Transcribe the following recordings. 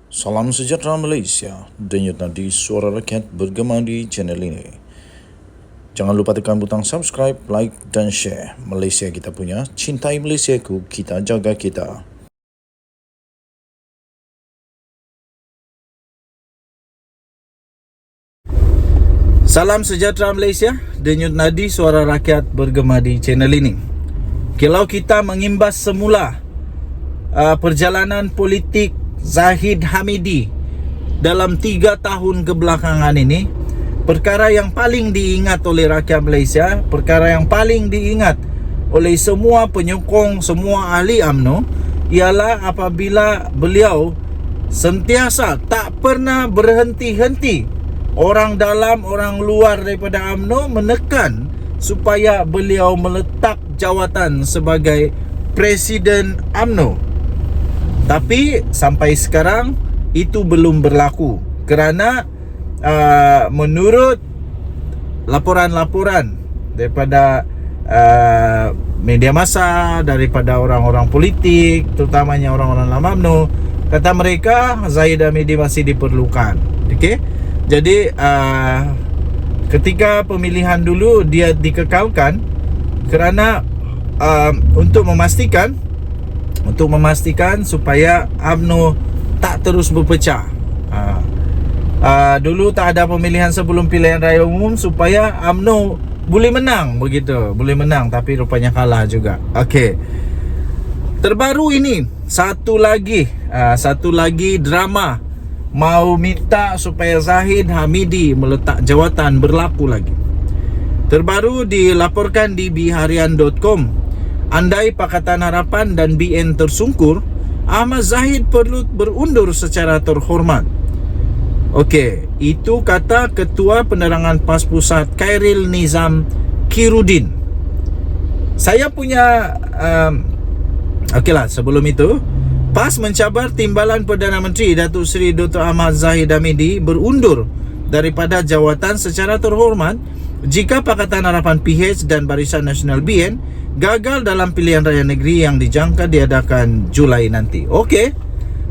Salam sejahtera Malaysia, denyut nadi suara rakyat bergema di channel ini. Jangan lupa tekan butang subscribe, like dan share. Malaysia kita punya, cintai Malaysiaku, kita jaga kita. Salam sejahtera Malaysia, denyut nadi suara rakyat bergema di channel ini. Kalau kita mengimbas semula perjalanan politik Zahid Hamidi dalam 3 tahun kebelakangan ini, perkara yang paling diingat oleh rakyat Malaysia, perkara yang paling diingat oleh semua penyokong, semua ahli UMNO, ialah apabila beliau sentiasa tak pernah berhenti-henti, orang dalam, orang luar daripada UMNO menekan supaya beliau meletak jawatan sebagai Presiden UMNO. Tapi sampai sekarang itu belum berlaku kerana menurut laporan-laporan daripada media massa, daripada orang-orang politik, terutamanya orang-orang dalam UMNO, kata mereka Zahid Hamidi masih diperlukan. Okey. Jadi ketika pemilihan dulu dia dikekalkan kerana untuk memastikan supaya UMNO tak terus berpecah. Dulu tak ada pemilihan sebelum pilihan raya umum supaya UMNO boleh menang, begitu. Boleh menang tapi rupanya kalah juga. Okey. Terbaru ini satu lagi drama mau minta supaya Zahid Hamidi meletak jawatan berlaku lagi. Terbaru dilaporkan di biharian.com. Andai Pakatan Harapan dan BN tersungkur, Ahmad Zahid perlu berundur secara terhormat. Okey, itu kata Ketua Penerangan PAS Pusat Khairil Nizam Kirudin. Saya punya okeylah, sebelum itu PAS mencabar timbalan Perdana Menteri Datuk Seri Dr. Ahmad Zahid Hamidi berundur daripada jawatan secara terhormat jika Pakatan Harapan PH dan Barisan Nasional BN gagal dalam pilihan raya negeri yang dijangka diadakan Julai nanti. Okey.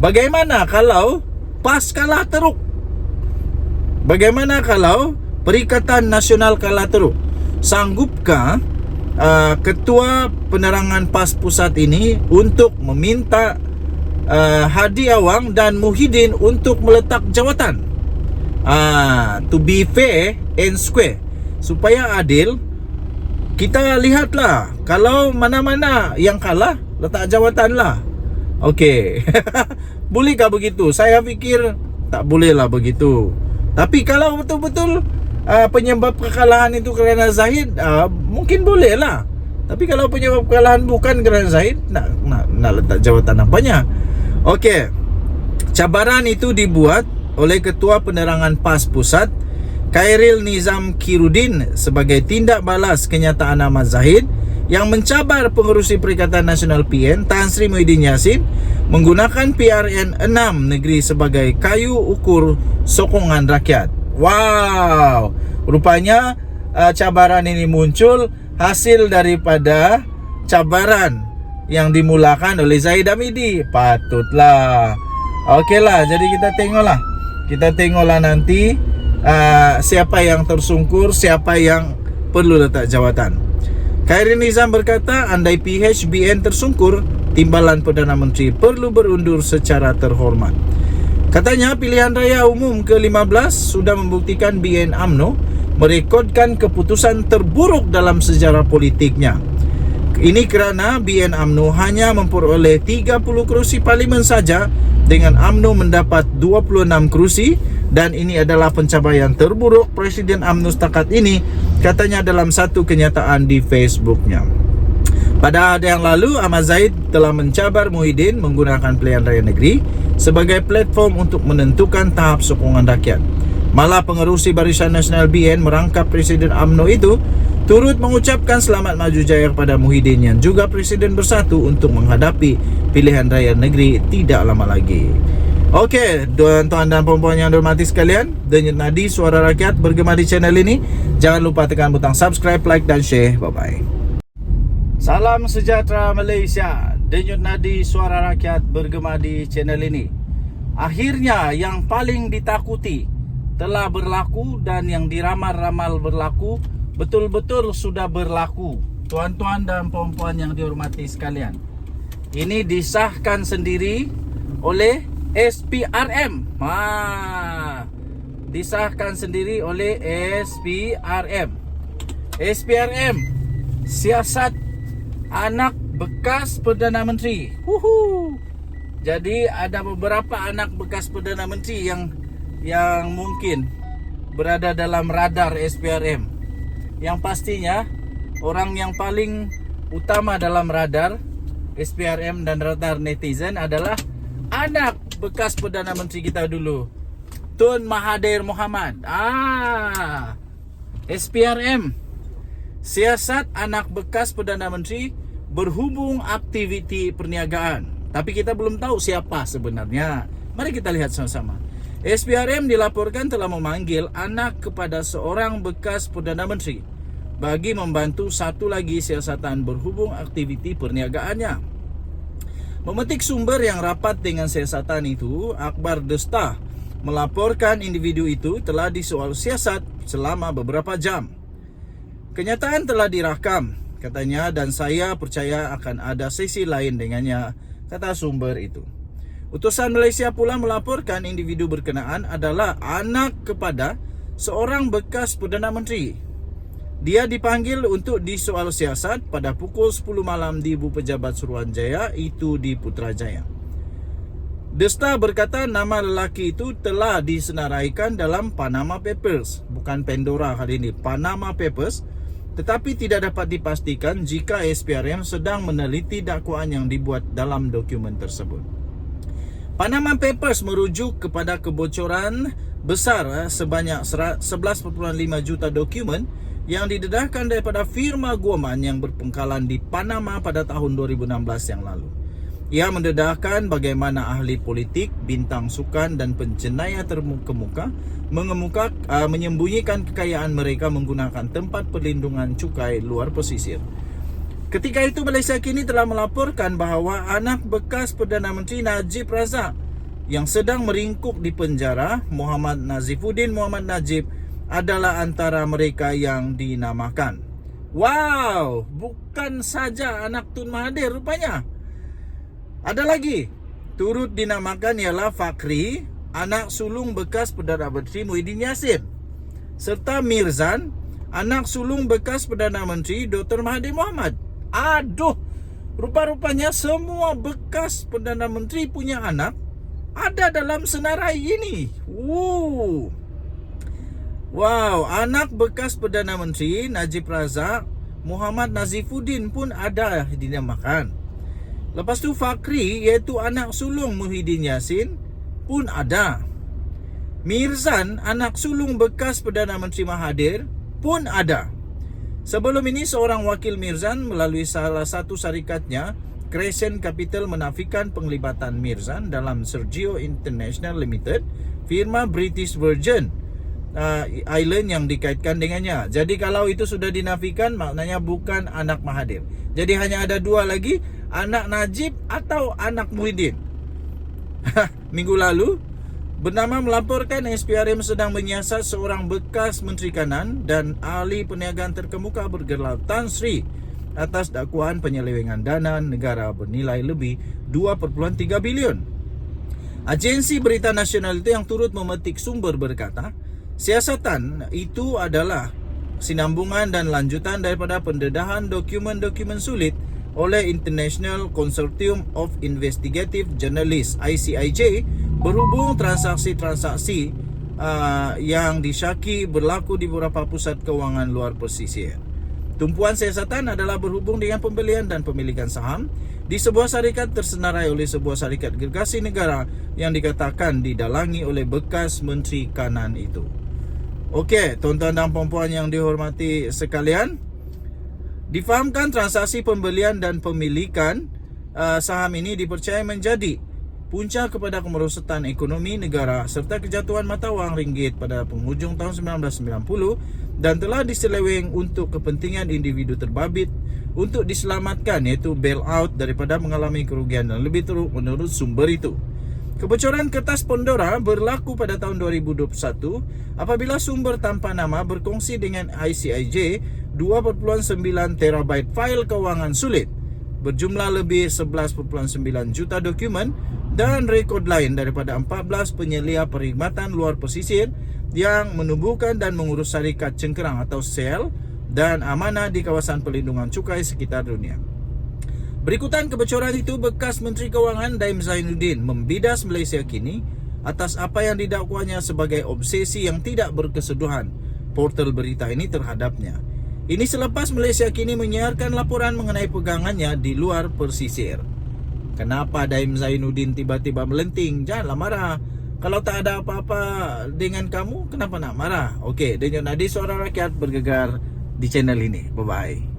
Bagaimana kalau PAS kalah teruk? Bagaimana kalau Perikatan Nasional kalah teruk? Sanggupkah Ketua Penerangan PAS Pusat ini untuk meminta Hadi Awang dan Muhyiddin untuk meletak jawatan? To be fair and square, supaya adil. Kita lihatlah, kalau mana-mana yang kalah, letak jawatan lah. Okey. Bolehkah begitu? Saya fikir tak bolehlah begitu. Tapi kalau betul-betul penyebab kekalahan itu kerana Zahid, mungkin boleh lah. Tapi kalau penyebab kekalahan bukan kerana Zahid, nak letak jawatan apanya? Okey. Cabaran itu dibuat oleh Ketua Penerangan PAS Pusat Khairil Nizam Kirudin sebagai tindak balas kenyataan Ahmad Zahid yang mencabar pengerusi Perikatan Nasional PN Tan Sri Muhyiddin Yassin menggunakan PRN 6 negeri sebagai kayu ukur sokongan rakyat. Wow, rupanya cabaran ini muncul hasil daripada cabaran yang dimulakan oleh Zahid Hamidi. Patutlah. Okeylah, jadi kita tengoklah nanti siapa yang tersungkur, siapa yang perlu letak jawatan. Khairil Nizam berkata, andai PHBN tersungkur, timbalan Perdana Menteri perlu berundur secara terhormat. Katanya pilihan raya umum ke-15 sudah membuktikan BN UMNO merekodkan keputusan terburuk dalam sejarah politiknya. Ini kerana BN UMNO hanya memperoleh 30 kerusi parlimen saja, dengan UMNO mendapat 26 kerusi, dan ini adalah pencapaian terburuk Presiden UMNO setakat ini, katanya dalam satu kenyataan di Facebooknya. Pada hari yang lalu, Ahmad Zahid telah mencabar Muhyiddin menggunakan pilihan raya negeri sebagai platform untuk menentukan tahap sokongan rakyat. Malah pengerusi Barisan Nasional BN merangkap Presiden UMNO itu turut mengucapkan selamat maju jaya kepada Muhyiddin yang juga Presiden Bersatu untuk menghadapi pilihan raya negeri tidak lama lagi. Okey, tuan-tuan dan puan-puan yang dihormati sekalian, denyut nadi suara rakyat bergema di channel ini. Jangan lupa tekan butang subscribe, like dan share. Bye-bye. Salam sejahtera Malaysia, denyut nadi suara rakyat bergema di channel ini. Akhirnya yang paling ditakuti telah berlaku, dan yang diramal-ramal berlaku betul-betul sudah berlaku. Tuan-tuan dan puan-puan yang dihormati sekalian, ini disahkan sendiri oleh SPRM. Disahkan sendiri oleh SPRM. SPRM, siasat anak bekas Perdana Menteri. Jadi ada beberapa anak bekas Perdana Menteri yang mungkin berada dalam radar SPRM. Yang pastinya orang yang paling utama dalam radar SPRM dan radar netizen adalah anak bekas Perdana Menteri kita dulu, Tun Mahathir Mohamad. SPRM, siasat anak bekas Perdana Menteri berhubung aktiviti perniagaan. Tapi kita belum tahu siapa sebenarnya. Mari kita lihat sama-sama. SPRM dilaporkan telah memanggil anak kepada seorang bekas Perdana Menteri bagi membantu satu lagi siasatan berhubung aktiviti perniagaannya. Memetik sumber yang rapat dengan siasatan itu, Akhbar Desta melaporkan individu itu telah disoal siasat selama beberapa jam. Kenyataan telah direkam, katanya, dan saya percaya akan ada sesi lain dengannya, kata sumber itu. Utusan Malaysia pula melaporkan individu berkenaan adalah anak kepada seorang bekas Perdana Menteri. Dia dipanggil untuk disoal siasat pada pukul 10 malam di Ibu Pejabat Suruhanjaya, itu di Putrajaya. Desta berkata nama lelaki itu telah disenaraikan dalam Panama Papers, bukan Pandora kali ini, Panama Papers, tetapi tidak dapat dipastikan jika SPRM sedang meneliti dakwaan yang dibuat dalam dokumen tersebut. Panama Papers merujuk kepada kebocoran besar sebanyak 11.5 juta dokumen yang didedahkan daripada firma Guoman yang berpengkalan di Panama pada tahun 2016 yang lalu. Ia mendedahkan bagaimana ahli politik, bintang sukan dan penjenayah terkemuka menyembunyikan kekayaan mereka menggunakan tempat perlindungan cukai luar pesisir. Ketika itu Malaysia kini telah melaporkan bahawa anak bekas Perdana Menteri Najib Razak yang sedang meringkuk di penjara, Muhammad Nazifuddin Muhammad Najib, adalah antara mereka yang dinamakan. Wow, bukan saja anak Tun Mahathir rupanya. Ada lagi, turut dinamakan ialah Fakhri, anak sulung bekas Perdana Menteri Muhyiddin Yassin, serta Mirzan, anak sulung bekas Perdana Menteri Dr. Mahathir Mohamad. Aduh, rupa-rupanya semua bekas Perdana Menteri punya anak ada dalam senarai ini. Wow, anak bekas Perdana Menteri Najib Razak, Muhammad Nazifuddin pun ada dinamakan. Lepas tu Fakhri, iaitu anak sulung Muhyiddin Yassin, pun ada. Mirzan, anak sulung bekas Perdana Menteri Mahathir, pun ada. Sebelum ini seorang wakil Mirzan melalui salah satu syarikatnya, Crescent Capital, menafikan penglibatan Mirzan dalam Sergio International Limited, firma British Virgin Island yang dikaitkan dengannya. Jadi kalau itu sudah dinafikan, maknanya bukan anak Mahathir. Jadi hanya ada dua lagi, anak Najib atau anak Muhyiddin. Minggu lalu, Bernama melaporkan SPRM sedang menyiasat seorang bekas Menteri Kanan dan ahli perniagaan terkemuka bergelar Tan Sri atas dakwaan penyelewengan dana negara bernilai lebih 2.3 bilion. Agensi Berita Nasional itu yang turut memetik sumber berkata, siasatan itu adalah sinambungan dan lanjutan daripada pendedahan dokumen-dokumen sulit oleh International Consortium of Investigative Journalists (ICIJ) berhubung transaksi-transaksi yang disyaki berlaku di beberapa pusat kewangan luar pesisir. Tumpuan siasatan adalah berhubung dengan pembelian dan pemilikan saham di sebuah syarikat tersenarai oleh sebuah syarikat gergasi negara yang dikatakan didalangi oleh bekas Menteri Kanan itu. Okey, tuan-tuan dan puan-puan yang dihormati sekalian, difahamkan transaksi pembelian dan pemilikan saham ini dipercayai menjadi punca kepada kemerosotan ekonomi negara serta kejatuhan mata wang ringgit pada penghujung tahun 1990 dan telah diseleweng untuk kepentingan individu terbabit untuk diselamatkan, iaitu bailout daripada mengalami kerugian dan lebih teruk menurut sumber itu. Kebocoran kertas Pandora berlaku pada tahun 2021 apabila sumber tanpa nama berkongsi dengan ICIJ 2.9 terabyte fail kewangan sulit berjumlah lebih 11.9 juta dokumen dan rekod lain daripada 14 penyelia perkhidmatan luar pesisir yang menubuhkan dan mengurus syarikat cengkerang atau sel dan amanah di kawasan perlindungan cukai sekitar dunia. Berikutan kebocoran itu, bekas Menteri Kewangan Daim Zainuddin membidas Malaysia kini atas apa yang didakwanya sebagai obsesi yang tidak berkesudahan portal berita ini terhadapnya. Ini selepas Malaysia kini menyiarkan laporan mengenai pegangannya di luar pesisir. Kenapa Daim Zainuddin tiba-tiba melenting? Janganlah marah. Kalau tak ada apa-apa dengan kamu, kenapa nak marah? Okey, Denyut Nadi Suara Rakyat bergegar di channel ini. Bye-bye.